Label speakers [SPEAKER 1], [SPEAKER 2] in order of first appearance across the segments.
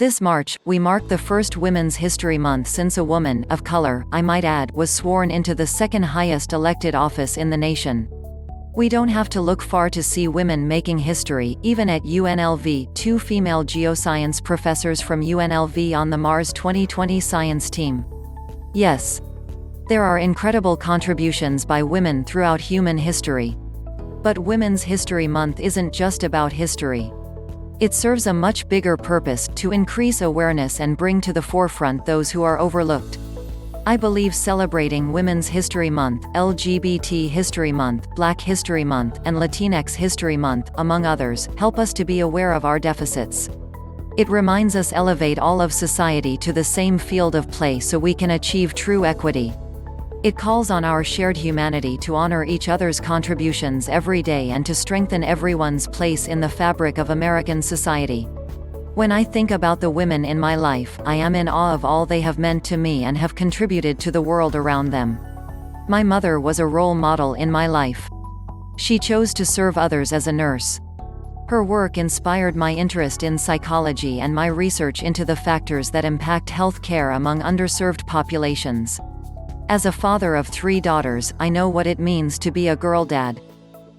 [SPEAKER 1] This March, we mark the first Women's History Month since a woman, of color, I might add, was sworn into the second highest elected office in the nation. We don't have to look far to see women making history, even at UNLV. 2 female geoscience professors from UNLV on the Mars 2020 science team. Yes. There are incredible contributions by women throughout human history. But Women's History Month isn't just about history. It serves a much bigger purpose, to increase awareness and bring to the forefront those who are overlooked. I believe celebrating Women's History Month, LGBT History Month, Black History Month, and Latinx History Month, among others, help us to be aware of our deficits. It reminds us elevate all of society to the same field of play so we can achieve true equity. It calls on our shared humanity to honor each other's contributions every day and to strengthen everyone's place in the fabric of American society. When I think about the women in my life, I am in awe of all they have meant to me and have contributed to the world around them. My mother was a role model in my life. She chose to serve others as a nurse. Her work inspired my interest in psychology and my research into the factors that impact health care among underserved populations. As a father of 3 daughters, I know what it means to be a girl dad.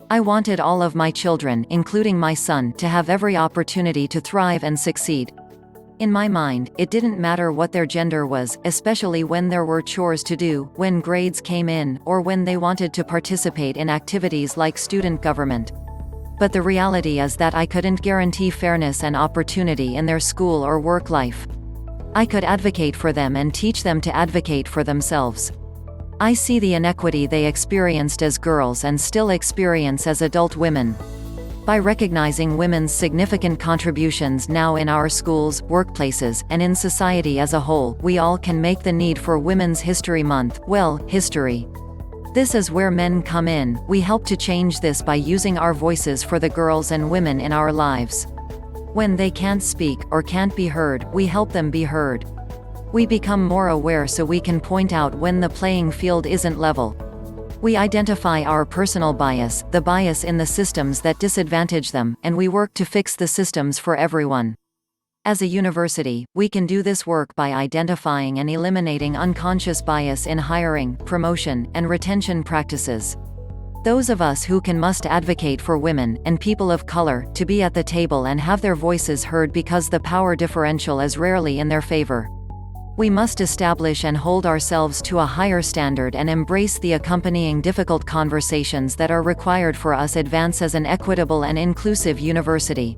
[SPEAKER 1] I wanted all of my children, including my son, to have every opportunity to thrive and succeed. In my mind, it didn't matter what their gender was, especially when there were chores to do, when grades came in, or when they wanted to participate in activities like student government. But the reality is that I couldn't guarantee fairness and opportunity in their school or work life. I could advocate for them and teach them to advocate for themselves. I see the inequity they experienced as girls and still experience as adult women. By recognizing women's significant contributions now in our schools, workplaces, and in society as a whole, we all can make the need for Women's History Month, history. This is where men come in. We help to change this by using our voices for the girls and women in our lives. When they can't speak, or can't be heard, we help them be heard. We become more aware so we can point out when the playing field isn't level. We identify our personal bias, the bias in the systems that disadvantage them, and we work to fix the systems for everyone. As a university, we can do this work by identifying and eliminating unconscious bias in hiring, promotion, and retention practices. Those of us who must advocate for women, and people of color, to be at the table and have their voices heard because the power differential is rarely in their favor. We must establish and hold ourselves to a higher standard and embrace the accompanying difficult conversations that are required for us advance as an equitable and inclusive university.